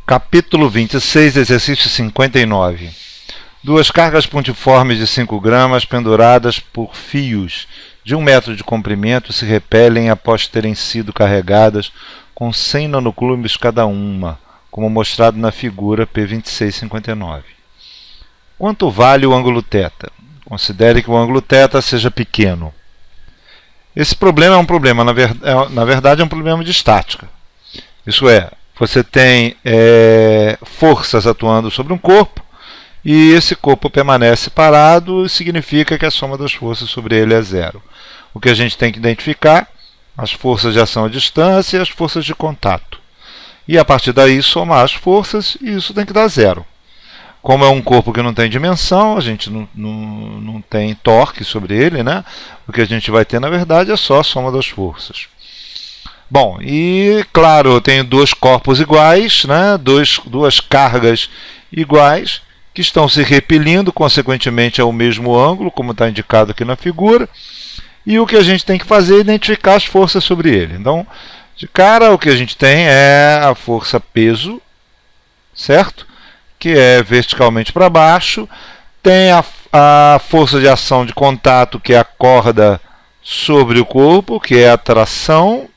Capítulo 26, exercício 59. Duas cargas pontiformes de 5 gramas penduradas por fios de 1 metro de comprimento se repelem após terem sido carregadas com 100 nanocoulombs cada uma, como mostrado na figura P2659. Quanto vale o ângulo θ? Considere que o ângulo θ seja pequeno. Esse problema é um problema, na verdade é um problema de estática. Isso é, você tem forças atuando sobre um corpo e esse corpo permanece parado, significa que a soma das forças sobre ele é zero. O que a gente tem que identificar? As forças de ação à distância e as forças de contato. E a partir daí somar as forças e isso tem que dar zero. Como é um corpo que não tem dimensão, a gente não tem torque sobre ele, né? O que a gente vai ter na verdade é só a soma das forças. Bom, e claro, eu tenho dois corpos iguais, né? Duas cargas iguais, que estão se repelindo, consequentemente ao mesmo ângulo, como está indicado aqui na figura. E o que a gente tem que fazer é identificar as forças sobre ele. Então, de cara, o que a gente tem é a força peso, certo? Que é verticalmente para baixo. Tem a força de ação de contato, que é a corda sobre o corpo, que é a tração.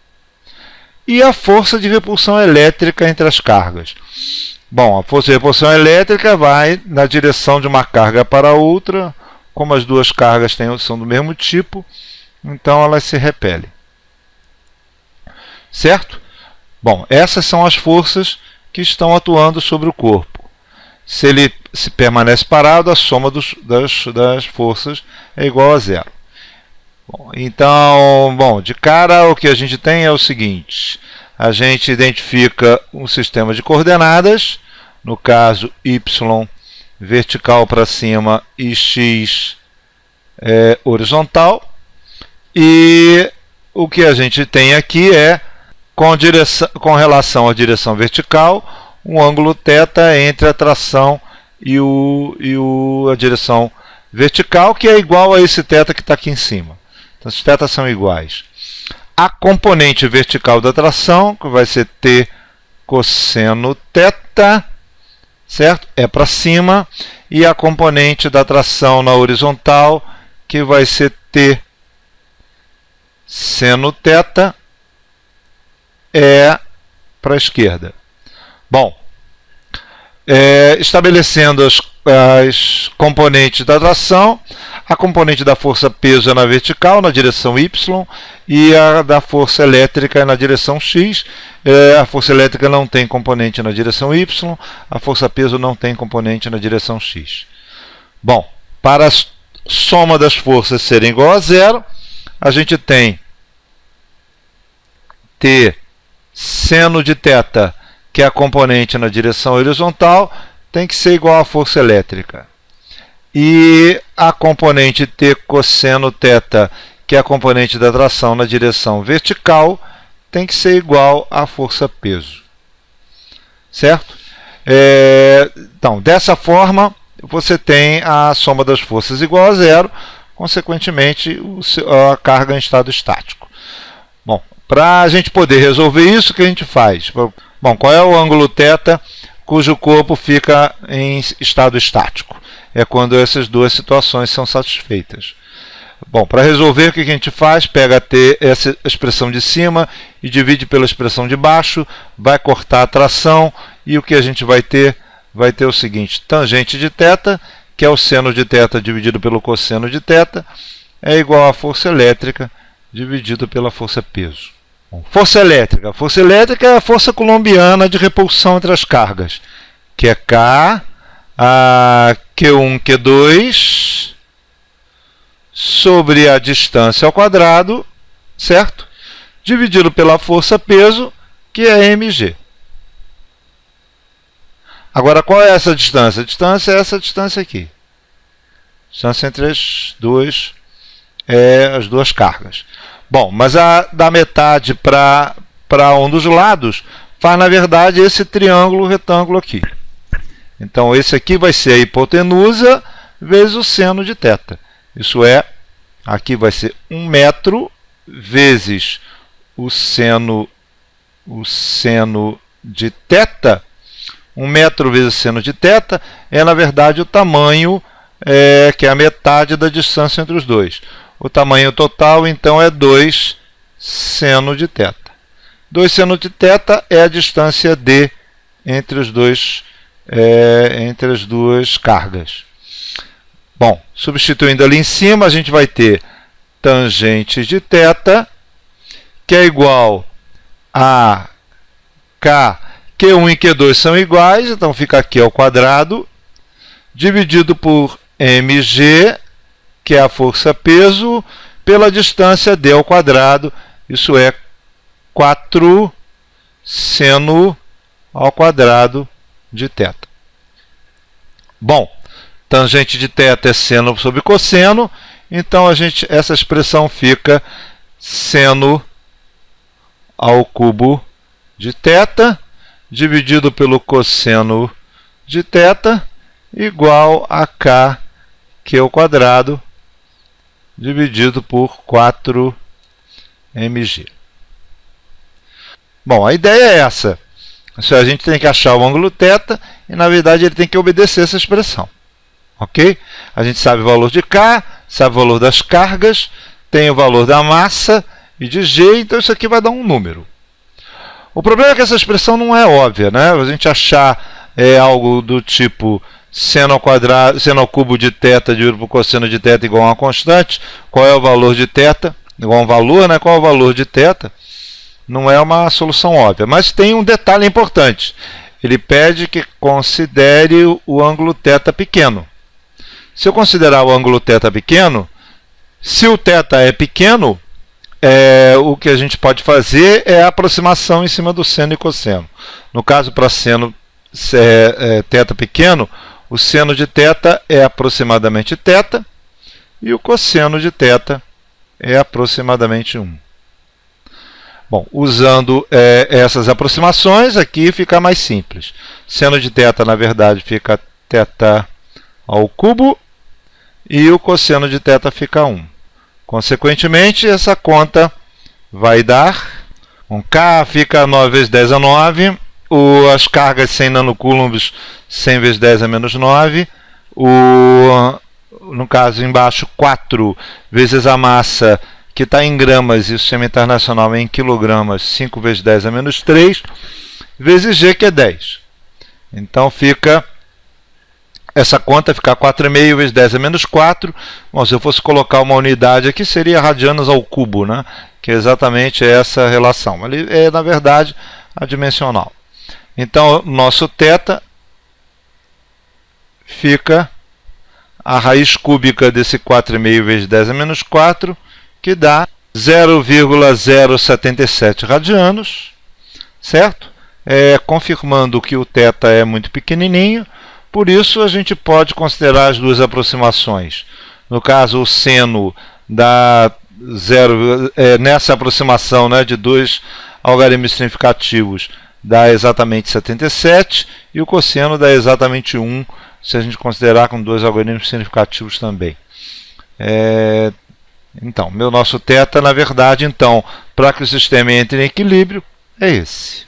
E a força de repulsão elétrica entre as cargas. Bom, a força de repulsão elétrica vai na direção de uma carga para outra. Como as duas cargas são do mesmo tipo, então elas se repelem. Certo? Bom, essas são as forças que estão atuando sobre o corpo. Se ele permanece parado, a soma das forças é igual a zero. Bom, então, de cara o que a gente tem é o seguinte: a gente identifica um sistema de coordenadas, no caso y vertical para cima e x horizontal, e o que a gente tem aqui é, com relação à direção vertical, um ângulo θ entre a tração e a direção vertical, que é igual a esse θ que está aqui em cima. Então, os θ são iguais. A componente vertical da tração, que vai ser t cosseno θ, certo? É para cima. E a componente da tração na horizontal, que vai ser t seno θ, é para a esquerda. Bom, estabelecendo as componentes da tração, a componente da força peso é na vertical, na direção y, e a da força elétrica é na direção x. A força elétrica não tem componente na direção y, a força peso não tem componente na direção x. Bom, para a soma das forças serem igual a zero, a gente tem t seno de θ, que é a componente na direção horizontal, tem que ser igual à força elétrica. E a componente t cosseno θ, que é a componente da tração na direção vertical, tem que ser igual à força peso. Certo? Então, dessa forma, você tem a soma das forças igual a zero, consequentemente, a carga em estado estático. Bom, para a gente poder resolver isso, o que a gente faz? Bom, qual é o ângulo θ cujo corpo fica em estado estático? É quando essas duas situações são satisfeitas. Bom, para resolver, o que a gente faz? Pega essa expressão de cima e divide pela expressão de baixo, vai cortar a tração, e o que a gente vai ter? Vai ter o seguinte: tangente de θ, que é o seno de θ dividido pelo cosseno de θ, é igual à força elétrica dividido pela força peso. Bom, força elétrica. Força elétrica é a força coulombiana de repulsão entre as cargas, que é K, a Q1, Q2, sobre a distância ao quadrado, certo? Dividido pela força peso, que é mg. Agora, qual é essa distância? A distância é essa distância aqui. A distância entre as duas cargas. Bom, mas da metade para um dos lados faz, na verdade, esse triângulo retângulo aqui. Então, esse aqui vai ser a hipotenusa vezes o seno de θ. Isso é, aqui vai ser 1 metro vezes o seno de θ, 1 metro vezes seno de θ é, na verdade, o tamanho, que é a metade da distância entre os dois. O tamanho total, então, é 2 seno de θ. 2 seno de θ é a distância D entre os dois, entre as duas cargas. Bom, substituindo ali em cima, a gente vai ter tangente de θ, que é igual a K, Q1 e Q2 são iguais, então fica Q ao quadrado, dividido por mg, que é a força-peso, pela distância d ao quadrado, isso é 4 seno ao quadrado de θ. Bom, tangente de θ é seno sobre cosseno, então essa expressão fica seno ao cubo de θ, dividido pelo cosseno de θ, igual a K, Q ao quadrado, dividido por 4 mg. Bom, a ideia é essa. A gente tem que achar o ângulo θ e, na verdade, ele tem que obedecer essa expressão. Ok? A gente sabe o valor de K, sabe o valor das cargas, tem o valor da massa e de G, então isso aqui vai dar um número. O problema é que essa expressão não é óbvia, né? A gente achar algo do tipo seno ao quadrado, seno ao cubo de θ dividido por cosseno de θ igual a uma constante. Qual é o valor de θ? Igual a um valor, né? Qual é o valor de θ? Não é uma solução óbvia, mas tem um detalhe importante. Ele pede que considere o ângulo θ pequeno. Se eu considerar o ângulo θ pequeno, se o θ é pequeno, o que a gente pode fazer é a aproximação em cima do seno e cosseno. No caso, para seno θ pequeno, o seno de θ é aproximadamente θ e o cosseno de θ é aproximadamente 1. Bom, usando essas aproximações, aqui fica mais simples. Seno de θ, na verdade, fica θ ao cubo e o cosseno de θ fica 1. Consequentemente, essa conta vai dar... K fica 9 vezes 10 a 9. As cargas 100 nanocoulombs, 100 vezes 10 a menos 9. No caso, embaixo, 4 vezes a massa, que está em gramas, e o sistema internacional é em quilogramas, 5 vezes 10 a menos 3, vezes G, que é 10. Então, essa conta fica 4,5 vezes 10 a menos 4. Bom, se eu fosse colocar uma unidade aqui, seria radianos ao cubo, né? Que é exatamente essa relação. Ele é, na verdade, adimensional. Então, nosso θ fica a raiz cúbica desse 4,5 vezes 10 a menos 4, que dá 0,077 radianos, certo? Confirmando que o θ é muito pequenininho, por isso a gente pode considerar as duas aproximações. No caso, o seno dá nessa aproximação, né, de dois algarismos significativos, dá exatamente 77, e o cosseno dá exatamente 1, se a gente considerar com dois algarismos significativos também. Então, nosso θ, na verdade, então, para que o sistema entre em equilíbrio, é esse.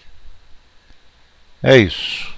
É isso.